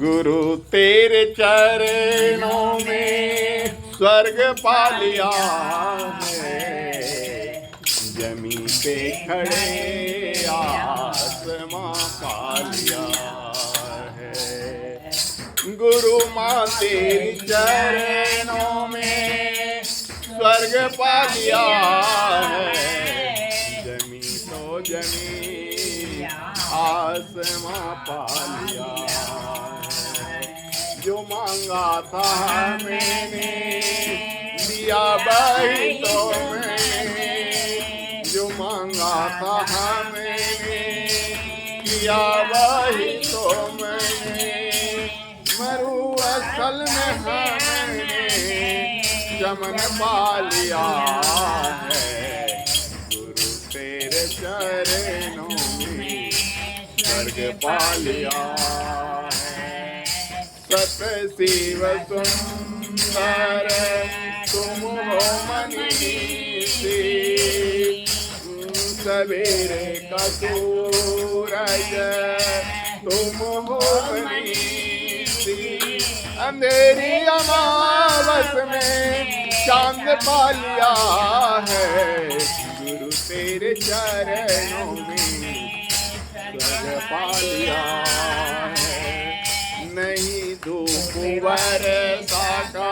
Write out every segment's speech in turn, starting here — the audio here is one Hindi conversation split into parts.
गुरु तेरे चरणों में स्वर्ग पा लिया है, जमी पे खड़े आसमां पा लिया है। गुरु माँ तेरी चरणों में स्वर्ग पा लिया है, जमी तो जमी आसमां पा लिया है। जो मांगा था मैंने दिया भाई तो मैंने, जो मांगा था मैंने दिया भाई तो मैंने, मरु असल में हमने चमन पा लिया है। गुरु तेरे चरणों में स्वर्ग पा लिया है। सत शिव सुंदर तुम हो मनीषी, सवेरे का सूरज तुम हो मनीषी, अंधेरी अमावस में चांद पा लिया है। गुरु तेरे चरणों में स्वर्ग पा लिया है। नहीं धूप वर्षा का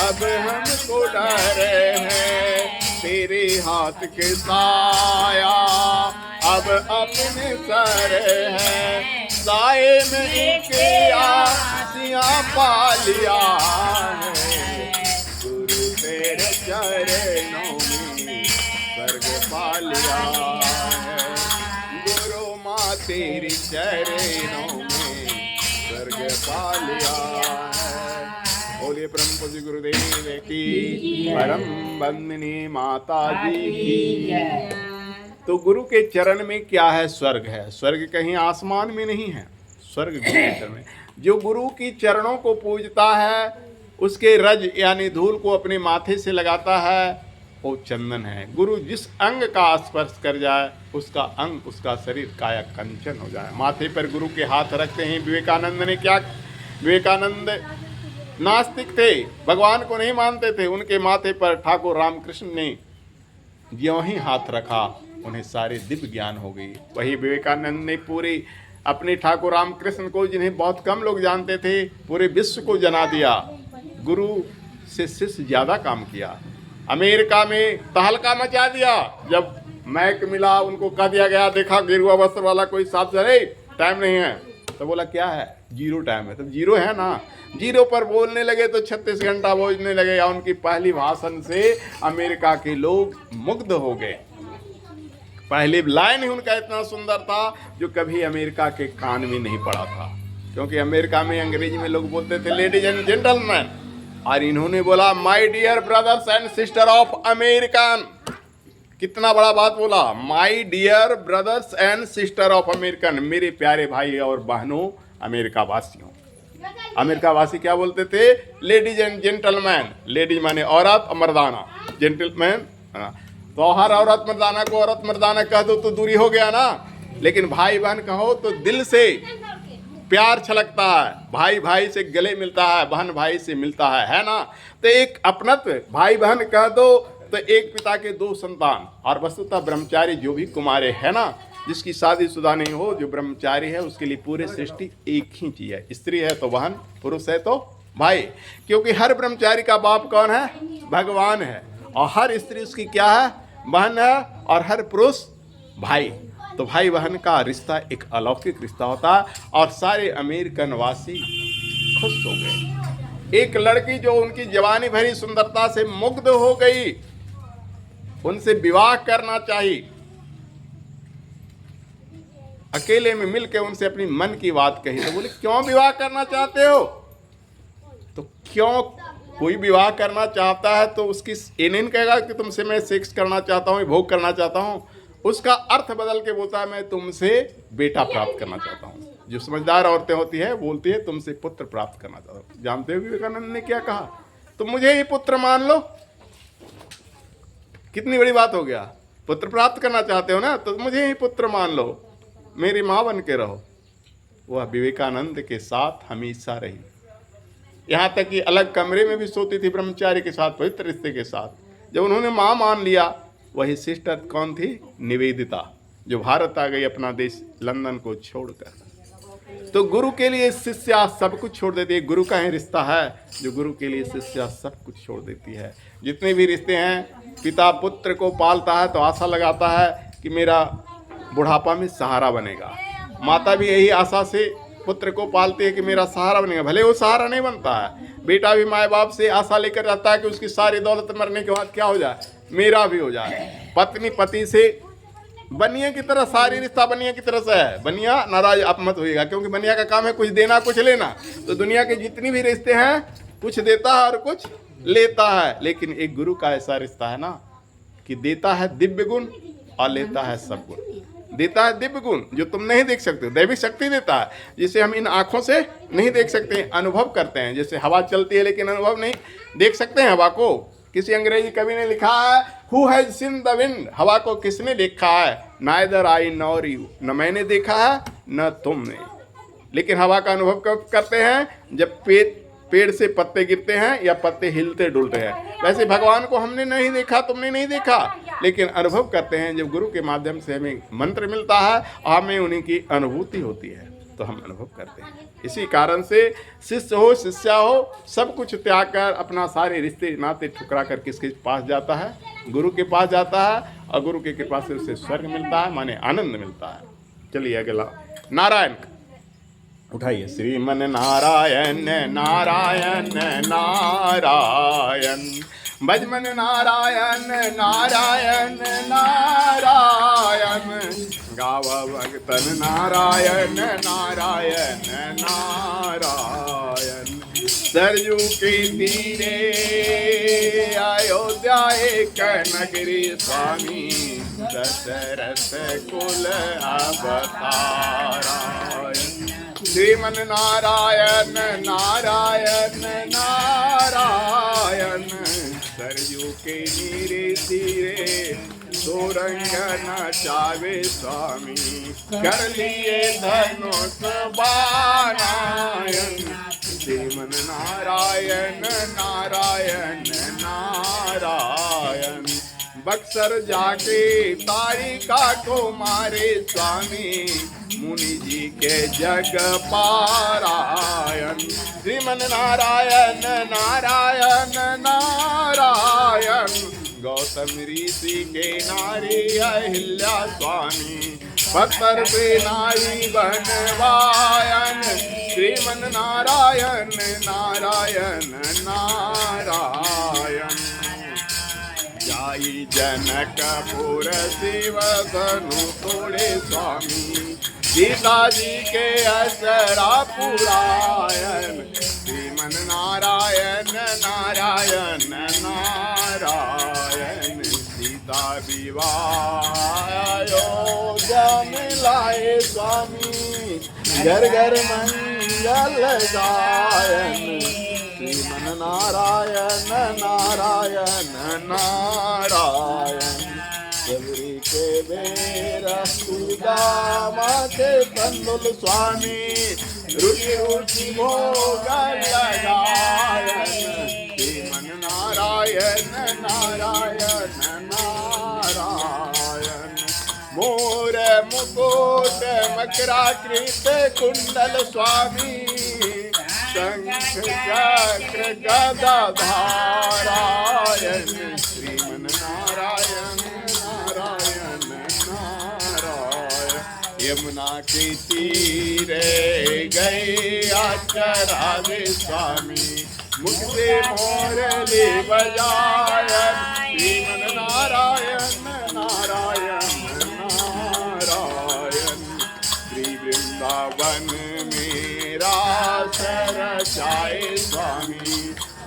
अब हमको डर है, तेरे हाथ के साया अब अपने सर है, साए में एक आसियाँ पा लिया है। गुरु तेरे चरणों में स्वर्ग पा लिया है। गुरु माँ तेरी चरणों में स्वर्ग पा लिया है। बोलिए परम पूज्य गुरुदेव की, परम वंदनीय माता जी की। तो गुरु के चरण में क्या है? स्वर्ग है। स्वर्ग कहीं आसमान में नहीं है, स्वर्ग गुरु के चरण में। जो गुरु की चरणों को पूजता है, उसके रज यानी धूल को अपने माथे से लगाता है, वो चंदन है। गुरु जिस अंग का स्पर्श कर जाए, उसका अंग, उसका शरीर काया कंचन हो जाए। माथे पर गुरु के हाथ रखते हैं। विवेकानंद ने क्या, विवेकानंद नास्तिक थे, भगवान को नहीं मानते थे। उनके माथे पर ठाकुर रामकृष्ण ने ज्यों ही हाथ रखा, उन्हें सारे दिव्य ज्ञान हो गई। वही विवेकानंद ने पूरे अपने ठाकुर रामकृष्ण को, जिन्हें बहुत कम लोग जानते थे, पूरे विश्व को जना दिया। गुरु से शिष्य ज़्यादा काम किया। अमेरिका में तहलका मचा दिया। जब मैक मिला, उनको कह दिया गया, देखा गेरुआ वस्त्र वाला कोई साथ चले, टाइम नहीं है। तो बोला क्या है? जीरो टाइम है। तो जीरो है ना, जीरो पर बोलने लगे तो 36 घंटा बोलने लगे। या उनकी पहली भाषण से अमेरिका के लोग मुग्ध हो गए। पहली लाइन ही उनका इतना सुंदर था जो कभी अमेरिका के कान में नहीं पड़ा था। क्योंकि अमेरिका में अंग्रेजी में लोग बोलते थे लेडीज एंड जेंटलमैन, और इन्होंने बोला my dear brothers and sister of American. कितना बड़ा बात बोला, my dear brothers and sister of American, मेरे प्यारे भाई और बहनों अमेरिका वासियों। अमेरिका वासी क्या बोलते थे? Ladies and gentleman. लेडीज माने औरत और मर्दाना, जेंटलमैन। तो हर औरत मर्दाना को औरत मर्दाना कह दो तो दूरी हो गया ना, लेकिन भाई बहन कहो तो दिल से प्यार छलकता है। भाई भाई से गले मिलता है, बहन भाई से मिलता है ना। तो एक अपनत्व, भाई बहन कह दो तो एक पिता के दो संतान। और वस्तुतः ब्रह्मचारी जो भी कुमारे है ना, जिसकी शादीशुदा नहीं हो, जो ब्रह्मचारी है, उसके लिए पूरे सृष्टि एक ही चीज है। स्त्री है तो बहन, पुरुष है तो भाई। क्योंकि हर ब्रह्मचारी का बाप कौन है? भगवान है। और हर स्त्री उसकी क्या है? बहन है। और हर पुरुष भाई। तो भाई बहन का रिश्ता एक अलौकिक रिश्ता होता है। और सारे अमेरिकन वासी खुश हो गए। एक लड़की जो उनकी जवानी भरी सुंदरता से मुग्ध हो गई, उनसे विवाह करना चाहिए। अकेले में मिलकर उनसे अपनी मन की बात कही। तो बोले क्यों विवाह करना चाहते हो? तो क्यों कोई विवाह करना चाहता है तो उसकी ये नहीं कहेगा कि तुमसे मैं सेक्स करना चाहता हूँ, भोग करना चाहता हूँ। उसका अर्थ बदल के बोलता है मैं तुमसे बेटा प्राप्त करना चाहता हूँ। जो समझदार औरतें होती है बोलती है तुमसे पुत्र प्राप्त करना चाहता हूँ। जानते हो विवेकानंद ने क्या कहा? तुम मुझे ही पुत्र मान लो। कितनी बड़ी बात हो गया। पुत्र प्राप्त करना चाहते हो ना, तो मुझे ही पुत्र मान लो, मेरी माँ बन के रहो। वह विवेकानंद के साथ हमेशा रही। यहाँ तक कि अलग कमरे में भी सोती थी ब्रह्मचारी के साथ, पवित्र रिश्ते के साथ। जब उन्होंने माँ मान लिया, वही सिस्टर कौन थी? निवेदिता, जो भारत आ गई अपना देश लंदन को छोड़कर। तो गुरु के लिए शिष्या सब कुछ छोड़ देती है। गुरु का ही रिश्ता है जो गुरु के लिए शिष्या सब कुछ छोड़ देती है। जितने भी रिश्ते हैं, पिता पुत्र को पालता है तो आशा लगाता है कि मेरा बुढ़ापा में सहारा बनेगा। माता भी यही आशा से पुत्र को पालती है कि मेरा सहारा बनेगा, भले वो सहारा नहीं बनता है। बेटा भी माँ बाप से आशा लेकर जाता है कि उसकी सारी दौलत मरने के बाद क्या हो जाए, मेरा भी हो जाए। पत्नी पति से बनिया की तरह, सारी रिश्ता बनिया की तरह से है। बनिया नाराज आप मत होइएगा, क्योंकि बनिया का काम है कुछ देना कुछ लेना। तो दुनिया के जितनी भी रिश्ते हैं, कुछ देता है और कुछ लेता है। लेकिन एक गुरु का ऐसा रिश्ता है ना कि देता है दिव्य गुण और लेता है सब गुण। देता है दिव्य गुण जो तुम नहीं देख सकते, दैविक शक्ति देता है जिसे हम इन आंखों से नहीं देख सकते, अनुभव करते हैं। जैसे हवा चलती है लेकिन अनुभव नहीं देख सकते हैं हवा को। किसी अंग्रेजी कवि ने लिखा है, who has seen the wind, हवा को किसने देखा है? नाइदर आई नॉर यू, न मैंने देखा है न तुमने। लेकिन हवा का अनुभव कब करते हैं? जब पेड़ से पत्ते गिरते हैं या पत्ते हिलते डुलते हैं। वैसे भगवान को हमने नहीं देखा, तुमने नहीं देखा, लेकिन अनुभव करते हैं। जब गुरु के माध्यम से हमें मंत्र मिलता है, हमें उन्हीं की अनुभूति होती है, तो हम अनुभव करते हैं। इसी कारण से शिष्य हो शिष्या हो, सब कुछ त्याग कर अपना सारे रिश्ते नाते ठुकरा कर किसके पास जाता है? गुरु के पास जाता है। और गुरु की कृपा से उसे स्वर्ग मिलता है, माने आनंद मिलता है। चलिए अगला नारायण उठाइए। श्रीमन नारायण नारायण नारायण, भजमन नारायण नारायण नारायण, गाव भगतन नारायण नारायण नारायण। सरयू के तीरे अयोध्या एक नगरी, स्वामी दशरथ कुल अवतारा। श्रीमन नारायण नारायण नारायण, सरयू के नीरे तीरे सोरंग नचावे, स्वामी कर लिए धनुष बाणायन। श्रीमन नारायण नारायण नारायण, बक्सर जाके तारिका को मारे, स्वामी मुनि जी के जग पारायण। श्रीमन नारायण नारायण नारायण, गौतम ऋषि के नारी अहिल्या, स्वामी पत्थर पे नारी बनवायन। श्रीमन नारायण नारायण नारायण, जाई जनकपुर शिव धनु तोड़े, स्वामी सीता जी के असरा पुरायन। श्रीमन नारायण नारायण नारायण, सीता विवाह अयोध्या में लाए, स्वामी घर घर मंगल गायन। श्रीमन नारायण नारायण नारायण, सबरी के बेरा सुदामा के तंदुल, स्वामी रुचि रुचि भोग लगायन। श्रीमन नारायण नारायण नारायण, मोर मुकुट मकराकृत कुंडल, स्वामी शंख चक्र गदा धारायण। श्रीमन नारायण नारायण नारायण, यमुना के तीरे गए आचरावे, स्वामी मुख से मोरली बजायन। श्रीमन नारायण नारायण नारायण, श्री वृंदावन मेरा रचाए, स्वामी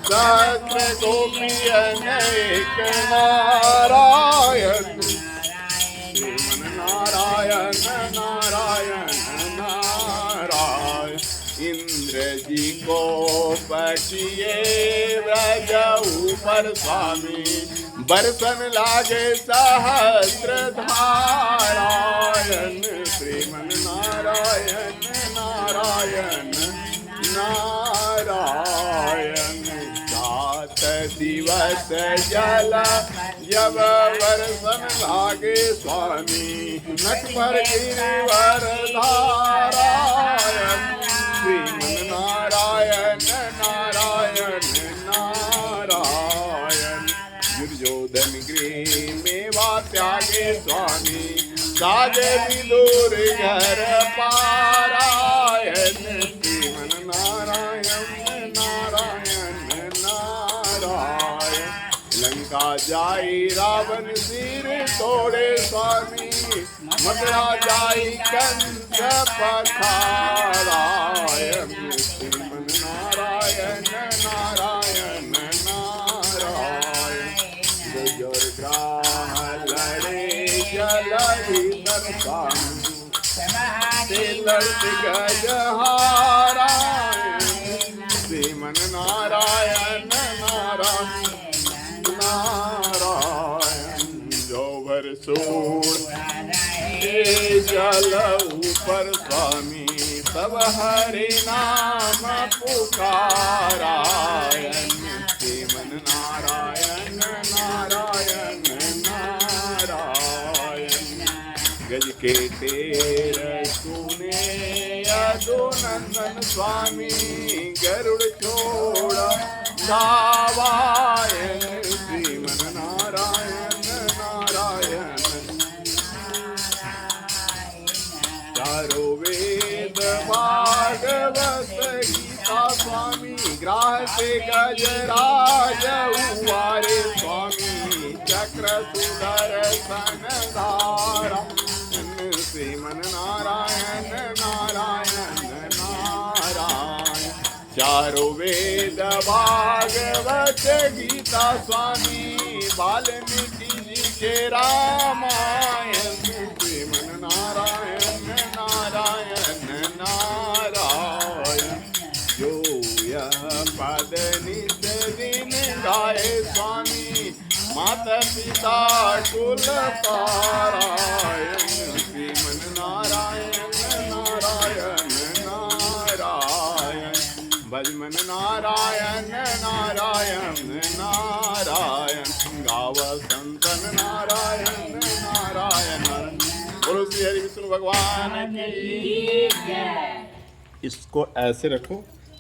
सहस्र गोपियन एक नारायण। श्रीमन नारायण नारायण नारायण, इंद्र जी को बचिए व्रज ऊपर, स्वामी बरसन लागे सहस्र धारायण। श्रीमन नारायण नारायण नारायण नारायण। 7 दिवस जल जब वर्षन लागे स्वामी, नट पर गिरिवर धारायण। श्रीमन नारायण नारायण नारायण। दुर्योधन गृह मेवा त्यागे स्वामी, साजे विदुर घर पारायण। श्रीमन नारायण नारायण नारायण। लंका जाई रावण सिर तोड़े स्वामी, मथुरा जाई कंस पथारायण। श्रीमन नारायण नारायण नारायण। गजर ग्राह लड़े जल भीतर स्वामी, लड़त गजहारायण। श्रीमन नारायण नारायण नारायण। जो भरसूर जल ऊपर स्वामी, सब हरि नाम पुकारायण। श्रीमन नारायण नारायण नारायण। गज के तेर सुने यदुनंदन स्वामी, गरुड़ छोड़ धावायन। श्रीमन नारायण नारायण। चारों वेद भागवत गीता स्वामी, ग्राह से गजराज उवारे स्वामी, चक्र सुदर्शन धारा। श्रीमन नारायण नारायण नारायण। चारों वेद भागवत गीता स्वामी, वाल्मीकि जी के रामायण। श्रीमन नारायण नारायण नारायण। जो यह पद नित दिन गाए स्वामी, माता पिता कुल पारायण। श्रीमन नारायण नारायण नारायण। भजमन नारायण नारायण नारायण। गाव संतन नारायण नारायण। बोलो श्री हरि विष्णु भगवान की जय। इसको ऐसे रखो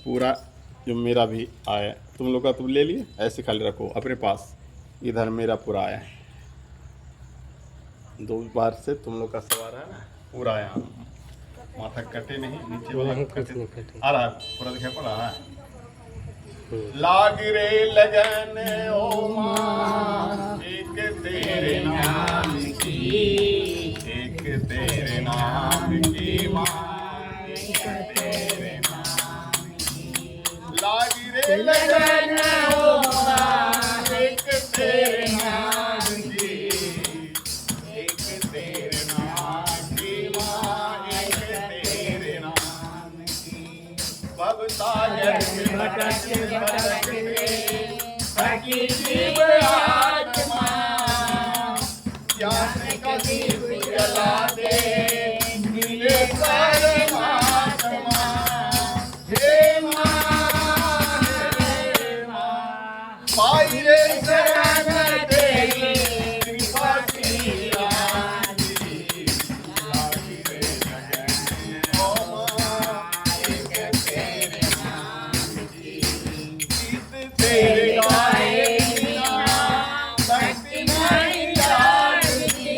पूरा, जो मेरा भी आया तुम लोग का तुम ले लिए, ऐसे खाली रखो अपने पास। इधर मेरा पूरा आया है, 2 बार से तुम लोग का सवार है ना, पूरा आया। माथा कटे नहीं, नीचे वाला कटे आ रहा है, पूरा दिखा पड़ा है। लाग रे लगन ओ माँ, एक तेरे नाम की, एक तेरे नाम की माँ, एक तेरे नाम की। लाग रे लगन ओ माँ, एक तेरे नाम की, एक तेरे नाम की माँ, एक तेरे नाम की। भक्ता जन भटकते थकी जीव आत्मा, ज्ञान का दीप जला दे मिले परमात्मा। हे माँ पाई रे शरण तेरी, कृपा की रानी। लागी रे लगन ओ माँ, एक तेरे नाम की, गीत तेरे गाए बिना भक्ति नहीं जागती।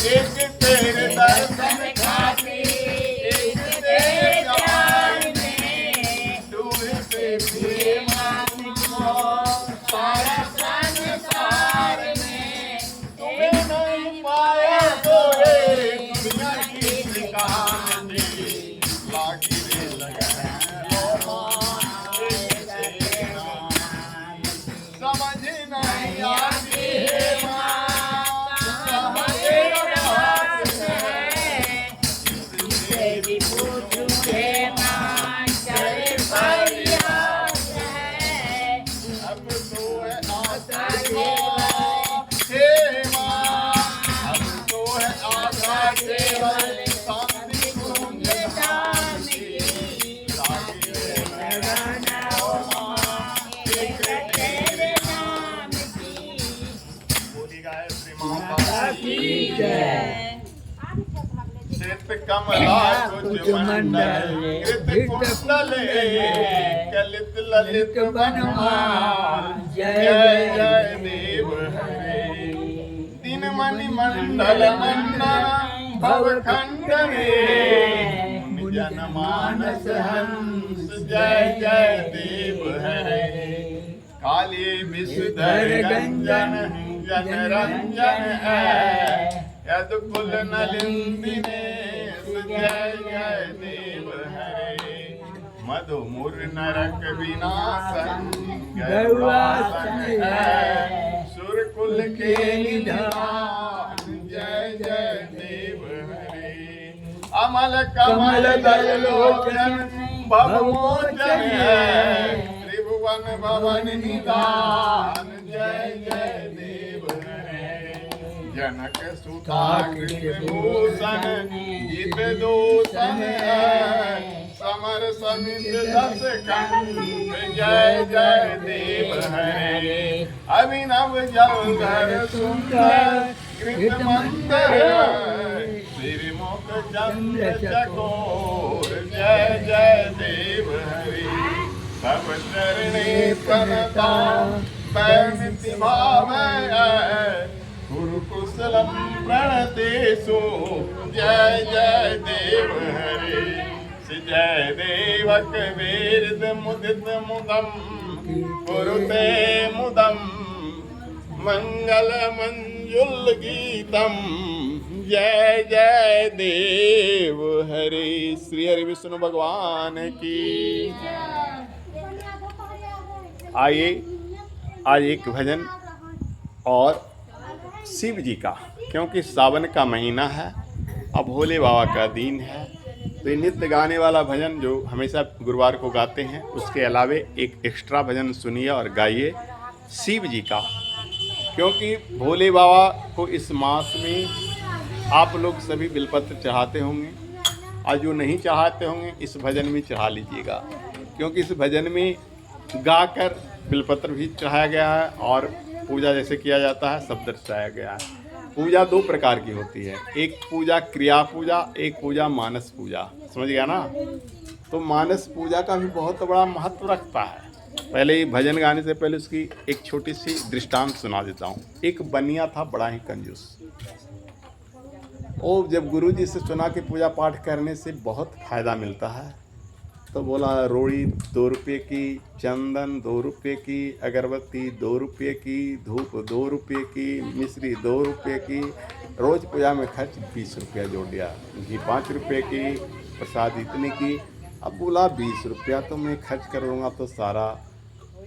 एक तेरे दर्शन खातिर, एक तेरे प्यार में डूबते प्रेम को सारा संसार में। तुम्हें नहीं पाया तो रे दुनिया की कहानी बाकी रे लगा समझ नहीं आती है कमला कुछ मंडल कृत कुंडल कलित ललित बनमान जय जय देव हरे। दिन मणि मंडल मंडन भवखंड में जनमानस हंस जय जय देव हरे। काली विषधर गंजन जन रंजन है यदुकुल नलिंदिने जय जय देव हरे। मधु मुर नरक विनाशन गरुड़ासन है सुरकुल के निधान जय जय देव हरे। अमल कमल दल लोचन भवमोचन है त्रिभुवन भवन निधान जय जय देव हरे। जनक सुता भूषण जित दूषण है समर समित दस कंठ जय जय देव हरे। अभिनव जलधर सुंदर कृत मंदिर श्रीमुख चंद्र चकोर जय जय देव हरे। सब चरणे प्रणता पैमिति भाव गुरु कुशलम प्रणतेषु जय जय देव हरे। जय देवक वेद मुदित मुदम कुरुते मुदम मंगल मंजुल गीतम जय जय देव हरे। श्री हरि विष्णु भगवान की। आइए आज एक भजन और शिव जी का, क्योंकि सावन का महीना है अब भोले बाबा का दिन है, तो ये नित्य गाने वाला भजन जो हमेशा गुरुवार को गाते हैं उसके अलावे एक एक्स्ट्रा भजन सुनिए और गाइए शिव जी का। क्योंकि भोले बाबा को इस मास में आप लोग सभी बिलपत्र चढ़ाते होंगे और जो नहीं चढ़ाते होंगे इस भजन में चढ़ा लीजिएगा, क्योंकि इस भजन में गाकर बिलपत्र भी चढ़ाया गया है और पूजा जैसे किया जाता है सब दर्शाया गया है। पूजा दो प्रकार की होती है, एक पूजा क्रिया पूजा, एक पूजा मानस पूजा, समझ गया ना। तो मानस पूजा का भी बहुत बड़ा महत्व रखता है। पहले ये भजन गाने से पहले उसकी एक छोटी सी दृष्टांत सुना देता हूँ। एक बनिया था बड़ा ही कंजूस, वो जब गुरुजी से सुना कि पूजा पाठ करने से बहुत फायदा मिलता है तो बोला रोड़ी 2 रुपये की, चंदन 2 रुपये की, अगरबत्ती 2 रुपये की, धूप 2 रुपये की, मिश्री 2 रुपये की, रोज़ पूजा में खर्च 20 रुपया जोड़ दिया, घी 5 रुपये की, प्रसाद इतने की। अब बोला 20 रुपया तो मैं खर्च करूँगा तो सारा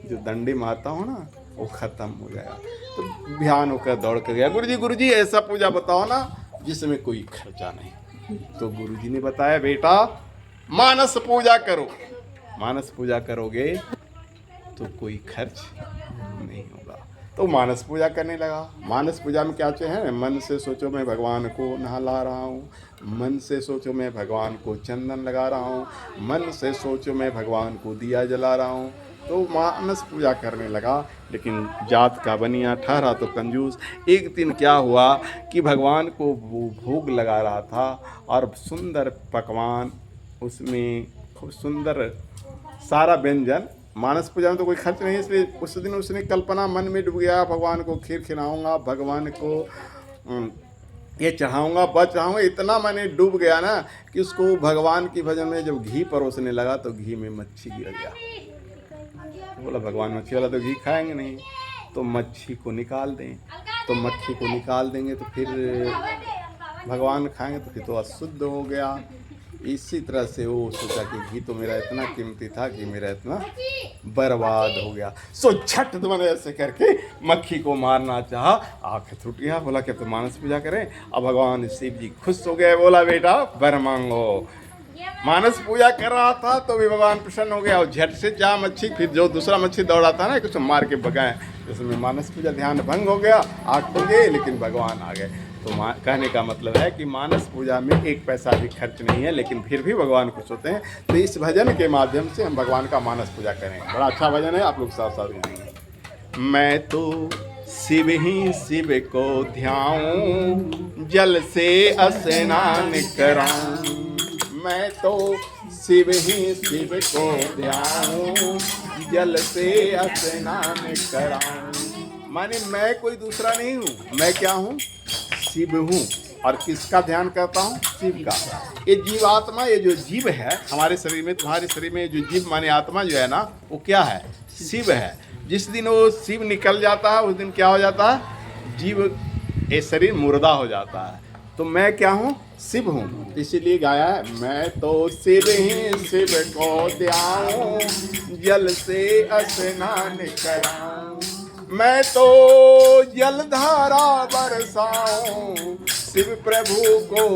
जो दंडे मारता हूँ ना वो ख़त्म हो जाएगा। तो ध्यान होकर दौड़ कर गया, गुरुजी ऐसा पूजा बताओ ना जिसमें कोई खर्चा नहीं। तो गुरुजी ने बताया बेटा मानस पूजा करो, मानस पूजा करोगे तो कोई खर्च नहीं होगा। तो मानस पूजा करने लगा। मानस पूजा में क्या है, मन से सोचो मैं भगवान को नहला रहा हूँ, मन से सोचो मैं भगवान को चंदन लगा रहा हूँ, मन से सोचो मैं भगवान को दिया जला रहा हूँ। तो मानस पूजा करने लगा। लेकिन जात का बनिया ठहरा तो कंजूस। एक दिन क्या हुआ कि भगवान को वो भोग लगा रहा था और सुंदर पकवान उसमें खूब सुंदर सारा व्यंजन। मानस पूजा में तो कोई खर्च नहीं, इसलिए उस दिन उसने कल्पना मन में डूब गया भगवान को खीर खिलाऊंगा, भगवान को ये चढ़ाऊँगा बस चढ़ाऊँगा, इतना मैंने डूब गया ना कि उसको भगवान की भजन में जब घी परोसने लगा तो घी में मच्छी गिर गया। बोला भगवान मच्छी वाला तो घी खाएंगे नहीं, तो मच्छी को निकाल दें। तो मच्छी को निकाल देंगे तो फिर भगवान खाएंगे तो फिर तो अशुद्ध हो गया। इसी तरह से वो सोचा कि घी तो मेरा इतना कीमती था कि मेरा इतना बर्बाद हो गया। सो झट मैंने ऐसे करके मक्खी को मारना चाहा, आंखें छूट गया। बोला कि तो मानस पूजा करें। अब भगवान शिव जी खुश हो गए, बोला बेटा वर मांगो। मानस पूजा कर रहा था तो भी भगवान प्रसन्न हो गया और झट से जा मच्छी, फिर जो दूसरा मच्छी दौड़ा था ना कुछ मार के भगाए, उसमें मानस पूजा ध्यान भंग हो गया, आग खुल गई, लेकिन भगवान आ गए। तो कहने का मतलब है कि मानस पूजा में एक पैसा भी खर्च नहीं है, लेकिन फिर भी भगवान खुश होते हैं। तो इस भजन के माध्यम से हम भगवान का मानस पूजा करें। बड़ा अच्छा भजन है, आप लोग साथ साथ गाएंगे। मैं तो शिव ही शिव को ध्याऊं, जल से स्नान कराऊं। मैं तो शिव ही शिव को ध्याऊं, जल से स्नान कराऊं। माने मैं कोई दूसरा नहीं हूँ, मैं क्या हूँ? शिव हूँ। और किसका ध्यान करता हूँ? शिव का। ये जीवात्मा, ये जो जीव है हमारे शरीर में, तुम्हारे शरीर में जो जीव माने आत्मा जो है ना, वो क्या है? शिव है। जिस दिन वो शिव निकल जाता है उस दिन क्या हो जाता है? जीव, ये शरीर मुर्दा हो जाता है। तो मैं क्या हूँ? शिव हूँ। इसीलिए गाया है, मैं तो शिव ही शिव को ध्याऊं, जल से स्नान कराऊं। मैं तो जलधारा बरसाऊं, शिव प्रभु को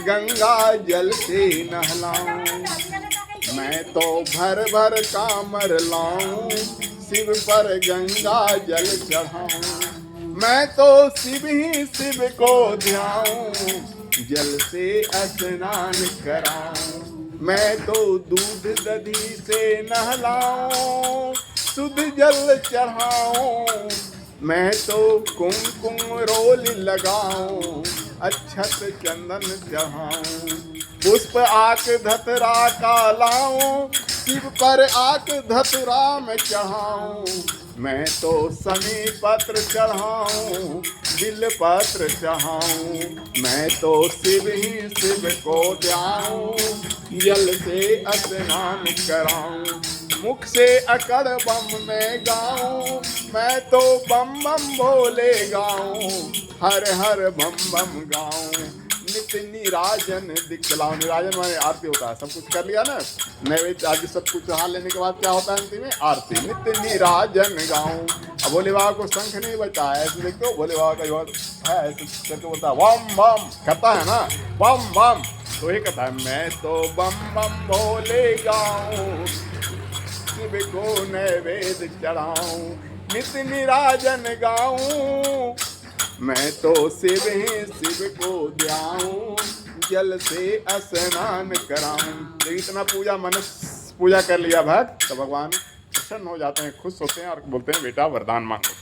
गंगा जल से नहलाऊं। मैं तो भर भर कामर लाऊं, शिव पर गंगा जल चढ़ाऊं। मैं तो शिव ही शिव को ध्याऊं, जल से स्नान कराऊं। मैं तो दूध दधी से नहलाऊं, शुद्ध जल चढ़ाऊं। मैं तो कुमकुम रोल लगाऊं, अक्षत चंदन चढ़ाऊं। पुष्प आक धतरा का लाऊं, शिव पर आक धतरा में चढ़ाऊं। मैं तो समी पत्र चढ़ाऊं, बिल पत्र चढ़ाऊं। मैं तो शिव ही शिव को ध्याऊं, जल से स्नान कराऊं। मुख से अकड़ बम में गाऊं, मैं तो बम बम बोले गाऊं। हर हर बम बम गाऊं। नित्य निराजन दिखलाऊं। निराजन माने आरती होता है। सब कुछ कर लिया ना, नैवेद्य आदि सब कुछ चढ़ा लेने के बाद क्या होता है अंतिम में? आरती। नित्य निराजन गाऊं। अब भोले बाबा को शंख नहीं बचा है, ऐसे देखते हो भोले बाबा का जो है ऐसे करके बोलता है बम बम, कहता है ना बम बम, तो ये कहता है मैं तो बम बम भोले गाऊं, शिव को नैवेद्य चढ़ाऊं। नित्य निराजन गाऊं, मैं तो शिव ही शिव को ध्याऊं, जल से स्नान कराऊं। तो इतना पूजा मनस पूजा कर लिया भक्त, तो भगवान प्रसन्न हो जाते हैं, खुश होते हैं और बोलते हैं बेटा वरदान मांगो।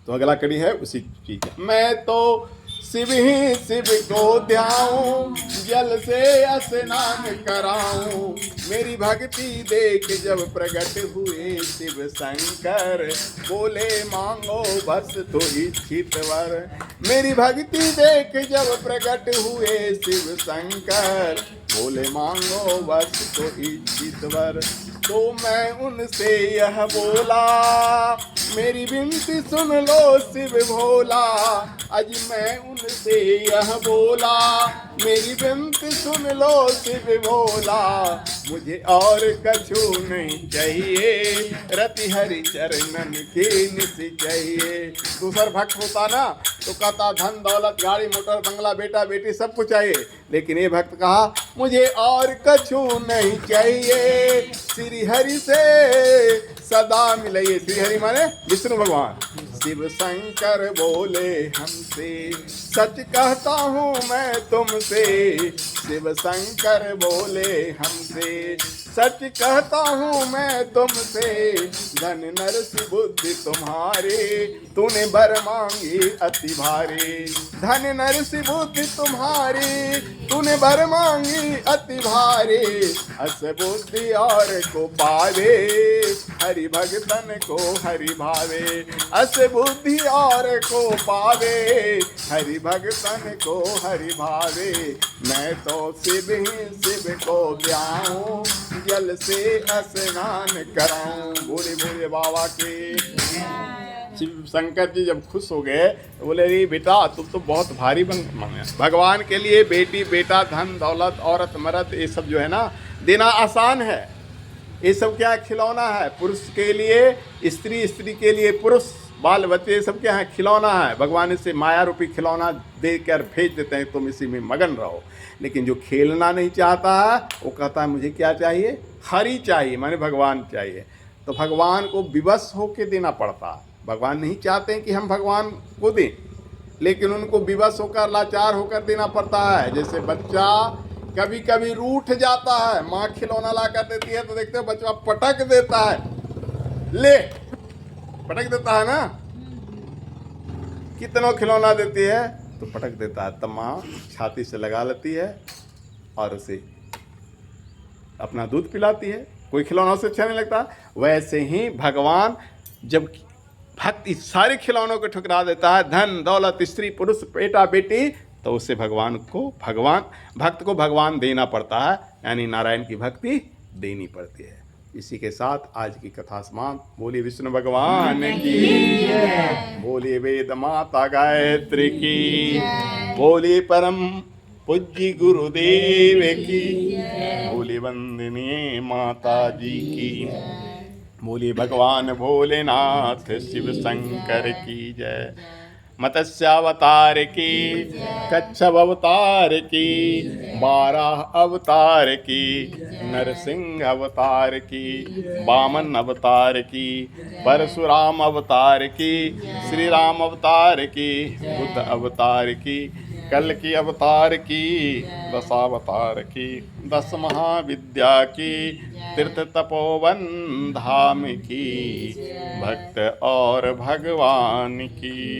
तो अगला कड़ी है उसी चीज। मैं तो शिव ही शिव को ध्याऊं, जल से स्नान कराऊं। मेरी भक्ति देख जब प्रकट हुए शिव शंकर, बोले मांगो बस तो इच्छित वर। मेरी भक्ति देख जब प्रकट हुए शिव शंकर, बोले मांगो बस तो इच्छित वर। तो मैं उनसे यह बोला, मेरी विनती सुन लो शिव भोला। आज मैं उनसे यह बोला, मेरी विनती सुन लो शिव भोला। मुझे और कछु नहीं चाहिए, रति हरि चरणन के निस चाहिए। दूसर भक्त होता ना तो कहता धन दौलत गाड़ी मोटर बंगला बेटा बेटी सब कुछ चाहिए, लेकिन ये भक्त कहा मुझे और कछु नहीं चाहिए, श्री हरि से सदा मिलिए। श्री हरि माने विष्णु भगवान। शिव शंकर बोले हमसे, सच कहता हूँ मैं तुमसे। शिव शंकर बोले हमसे, सच कहता हूँ मैं तुमसे, धन नरसी बुद्धि तुम्हारी, तूने बर मांगी अति भारी। धन नरसी बुद्धि तुम्हारी, तूने बर मांगी अति भारी। अस बुद्धि और को पावे, हरि भगतन को हरि भावे। अस बुद्धि और को पावे, हरि भगतन को हरि भावे। मैं तो शिव ही शिव को ब्याहूं, जल से स्नान कराऊं। बोले बोले बाबा के। शिव शंकर जी जब खुश हो गए तो बोले, रे बेटा तुम तो बहुत भारी मांगे। भगवान के लिए बेटी बेटा धन दौलत औरत मर्द ये सब जो है ना देना आसान है। ये सब क्या खिलौना है। पुरुष के लिए स्त्री, स्त्री के लिए पुरुष, बाल बच्चे सब क्या है खिलौना है। भगवान इसे माया रूपी खिलौना देकर भेज देते हैं, तुम इसी में मगन रहो। लेकिन जो खेलना नहीं चाहता है वो कहता है मुझे क्या चाहिए, हरि चाहिए, माने भगवान चाहिए। तो भगवान को विवश होकर देना पड़ता है। भगवान नहीं चाहते हैं कि हम भगवान को दें, लेकिन उनको विवश होकर लाचार होकर देना पड़ता है। जैसे बच्चा कभी कभी रूठ जाता है, माँ खिलौना ला कर देती है तो देखते हो बच्चा पटक देता है, ले पटक देता है ना। कितना खिलौना देती है तो पटक देता है, तब माँ छाती से लगा लेती है और उसे अपना दूध पिलाती है। कोई खिलौना उसे अच्छा नहीं लगता। वैसे ही भगवान जब भक्त इस सारे खिलौनों को ठुकरा देता है, धन दौलत स्त्री पुरुष बेटा बेटी, तो उससे भक्त को भगवान देना पड़ता है, यानी नारायण की भक्ति देनी पड़ती है। इसी के साथ आज की कथा समाप्त। बोलिए विष्णु भगवान की, बोलिए वेद माता गायत्री की, बोलिए परम पूज्य गुरुदेव की, बोलिए वंदनीय माता जी की, बोलिए भगवान भोलेनाथ शिव शंकर की जय। मत्स्यावतार की, कच्छप अवतार की, 12 अवतार की, नरसिंह अवतार की, वामन अवतार की, परशुराम अवतार की, श्री राम अवतार की, बुद्ध अवतार की, कल की अवतार की, 10 अवतार की, 10 महाविद्या की, तीर्थ तपोवन धाम की, भक्त और भगवान की।